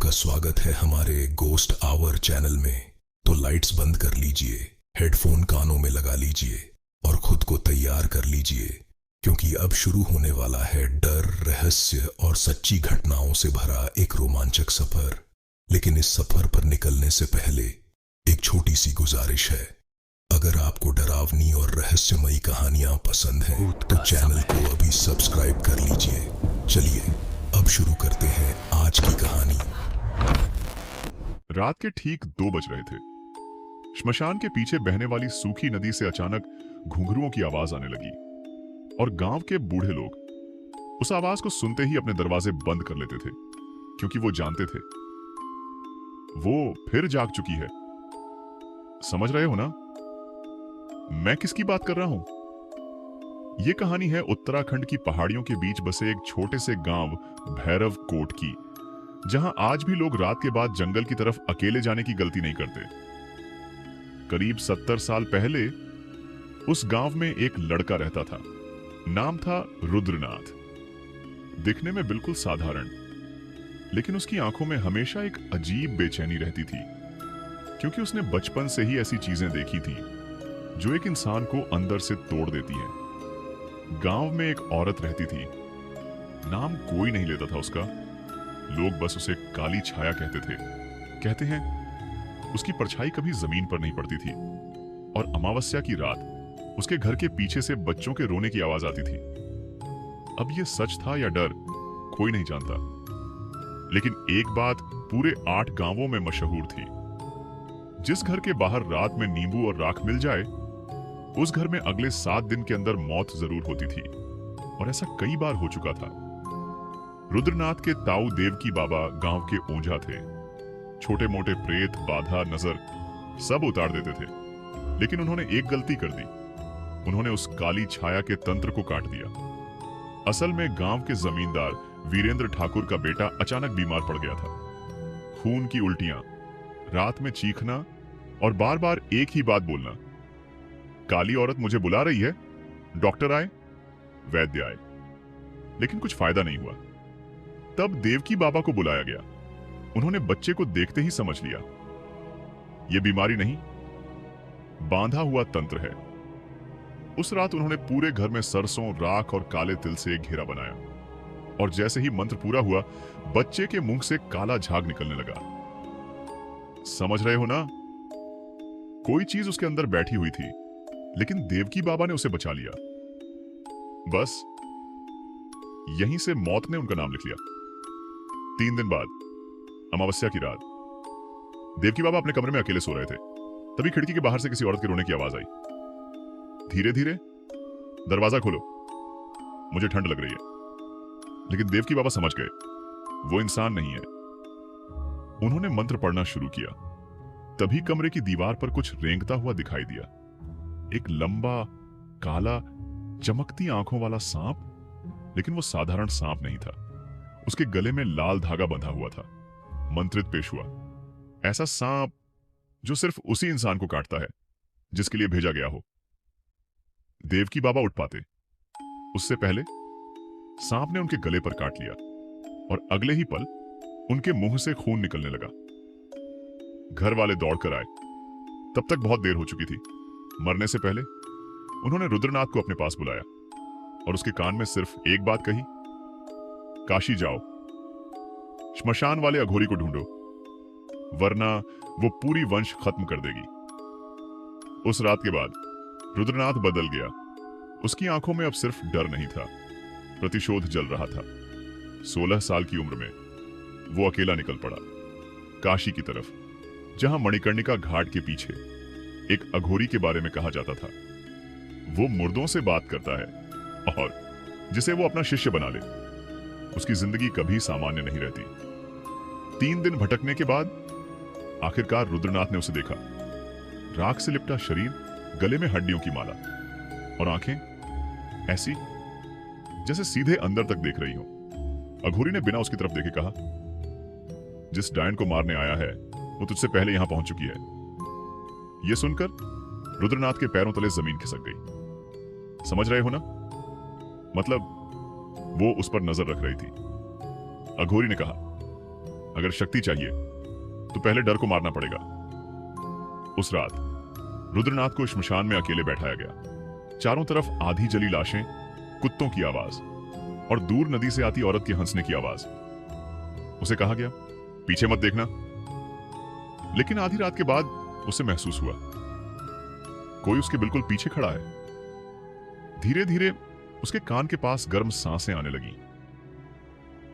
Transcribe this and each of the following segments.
आपका स्वागत है हमारे गोस्ट आवर चैनल में। तो लाइट्स बंद कर लीजिए, हेडफोन कानों में लगा लीजिए और खुद को तैयार कर लीजिए, क्योंकि अब शुरू होने वाला है डर, रहस्य और सच्ची घटनाओं से भरा एक रोमांचक सफर। लेकिन इस सफर पर निकलने से पहले एक छोटी सी गुजारिश है। अगर आपको डरावनी और रहस्यमयी कहानियां पसंद हैं तो चैनल को अभी सब्सक्राइब कर लीजिए। चलिए अब शुरू करते हैं आज की कहानी। रात के ठीक 2 बज रहे थे। श्मशान के पीछे बहने वाली सूखी नदी से अचानक घुंघरुओं की आवाज आने लगी और गांव के बूढ़े लोग उस आवाज को सुनते ही अपने दरवाजे बंद कर लेते थे, क्योंकि वो जानते थे वो फिर जाग चुकी है। समझ रहे हो ना मैं किसकी बात कर रहा हूं? ये कहानी है उत्तराखंड की पहाड़ियों के बीच बसे एक छोटे से गांव भैरव कोट की, जहां आज भी लोग रात के बाद जंगल की तरफ अकेले जाने की गलती नहीं करते। करीब 70 साल पहले उस गांव में एक लड़का रहता था। नाम था रुद्रनाथ। दिखने में बिल्कुल साधारण, लेकिन उसकी आंखों में हमेशा एक अजीब बेचैनी रहती थी, क्योंकि उसने बचपन से ही ऐसी चीजें देखी थी जो एक इंसान को अंदर से तोड़ देती हैं। गांव में एक औरत रहती थी। नाम कोई नहीं लेता था उसका। लोग बस उसे काली छाया कहते थे। कहते हैं उसकी परछाई कभी जमीन पर नहीं पड़ती थी और अमावस्या की रात उसके घर के पीछे से बच्चों के रोने की आवाज आती थी। अब यह सच था या डर, कोई नहीं जानता, लेकिन एक बात पूरे 8 गांवों में मशहूर थी। जिस घर के बाहर रात में नींबू और राख मिल जाए, उस घर में अगले 7 दिन के अंदर मौत जरूर होती थी, और ऐसा कई बार हो चुका था। रुद्रनाथ के ताऊ देवकी बाबा गांव के ओंझा थे। छोटे मोटे प्रेत, बाधा, नजर सब उतार देते थे, लेकिन उन्होंने एक गलती कर दी। उन्होंने उस काली छाया के तंत्र को काट दिया। असल में गांव के जमींदार वीरेंद्र ठाकुर का बेटा अचानक बीमार पड़ गया था। खून की उल्टियां, रात में चीखना और बार बार एक ही बात बोलना, काली औरत मुझे बुला रही है। डॉक्टर आए, वैद्य आए, लेकिन कुछ फायदा नहीं हुआ। तब देवकी बाबा को बुलाया गया। उन्होंने बच्चे को देखते ही समझ लिया, यह बीमारी नहीं, बांधा हुआ तंत्र है। उस रात उन्होंने पूरे घर में सरसों, राख और काले तिल से एक घेरा बनाया, और जैसे ही मंत्र पूरा हुआ, बच्चे के मुंह से काला झाग निकलने लगा। समझ रहे हो ना? कोई चीज उसके अंदर बैठी हुई थी, लेकिन देवकी बाबा ने उसे बचा लिया। बस यहीं से मौत ने उनका नाम लिख लिया। 3 दिन बाद, अमावस्या की रात, देवकी बाबा अपने कमरे में अकेले सो रहे थे। तभी खिड़की के बाहर से किसी औरत के रोने की आवाज आई। धीरे धीरे, दरवाजा खोलो, मुझे ठंड लग रही है। लेकिन देवकी बाबा समझ गए, वो इंसान नहीं है। उन्होंने मंत्र पढ़ना शुरू किया। तभी कमरे की दीवार पर कुछ रेंगता हुआ दिखाई दिया। एक लंबा, काला, चमकती आंखों वाला सांप, लेकिन वो साधारण सांप नहीं था। उसके गले में लाल धागा बंधा हुआ था। मंत्रित पेशवा, ऐसा सांप जो सिर्फ उसी इंसान को काटता है जिसके लिए भेजा गया हो। देवकी बाबा उठ पाते, उससे पहले सांप ने उनके गले पर काट लिया, और अगले ही पल उनके मुंह से खून निकलने लगा। घर वाले दौड़कर आए। तब तक बहुत देर हो चुकी थी। मरने से पहले उन्होंने रुद्रनाथ को अपने पास बुलाया और उसके कान में सिर्फ एक बात कही, काशी जाओ, श्मशान वाले अघोरी को ढूंढो, वरना वो पूरी वंश खत्म कर देगी। उस रात के बाद रुद्रनाथ बदल गया। उसकी आंखों में अब सिर्फ डर नहीं था, प्रतिशोध जल रहा था। 16 साल की उम्र में वो अकेला निकल पड़ा काशी की तरफ, जहां मणिकर्णिका घाट के पीछे एक अघोरी के बारे में कहा जाता था। वो मुर्दों से बात करता है और जिसे वो अपना शिष्य बना ले। उसकी जिंदगी कभी सामान्य नहीं रहती। 3 दिन भटकने के बाद आखिरकार रुद्रनाथ ने उसे देखा। राख से लिपटा शरीर, गले में हड्डियों की माला, और आंखें ऐसी जैसे सीधे अंदर तक देख रही हो। अघोरी ने बिना उसकी तरफ देखे कहा, जिस डायन को मारने आया है वो तुझसे पहले यहां पहुंच चुकी है। यह सुनकर रुद्रनाथ के पैरों तले जमीन खिसक गई। समझ रहे हो ना? मतलब वो उस पर नजर रख रही थी। अघोरी ने कहा, अगर शक्ति चाहिए तो पहले डर को मारना पड़ेगा। उस रात रुद्रनाथ को श्मशान में अकेले बैठाया गया। चारों तरफ आधी जली लाशें, कुत्तों की आवाज और दूर नदी से आती औरत के हंसने की आवाज। उसे कहा गया, पीछे मत देखना। लेकिन आधी रात के बाद उसे महसूस हुआ कोई उसके बिल्कुल पीछे खड़ा है। धीरे धीरे उसके कान के पास गर्म सांसें आने लगी।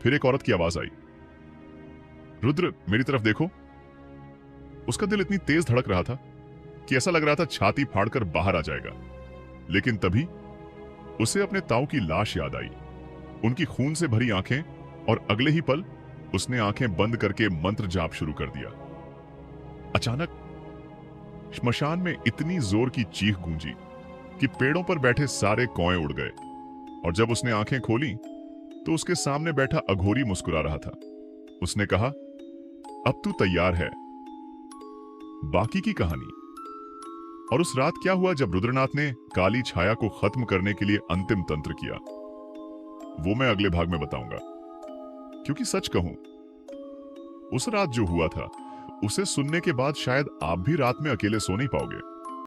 फिर एक औरत की आवाज आई, रुद्र मेरी तरफ देखो। उसका दिल इतनी तेज धड़क रहा था कि ऐसा लग रहा था छाती फाड़कर बाहर आ जाएगा। लेकिन तभी उसे अपने ताऊ की लाश याद आई, उनकी खून से भरी आंखें, और अगले ही पल उसने आंखें बंद करके मंत्र जाप शुरू कर दिया। अचानक श्मशान में इतनी जोर की चीख गूंजी कि पेड़ों पर बैठे सारे कौए उड़ गए। और जब उसने आंखें खोली तो उसके सामने बैठा अघोरी मुस्कुरा रहा था। उसने कहा, अब तू तैयार है, बाकी की कहानी। और उस रात क्या हुआ जब रुद्रनाथ ने काली छाया को खत्म करने के लिए अंतिम तंत्र किया, वो मैं अगले भाग में बताऊंगा। क्योंकि सच कहूं, उस रात जो हुआ था उसे सुनने के बाद शायद आप भी रात में अकेले सो नहीं पाओगे।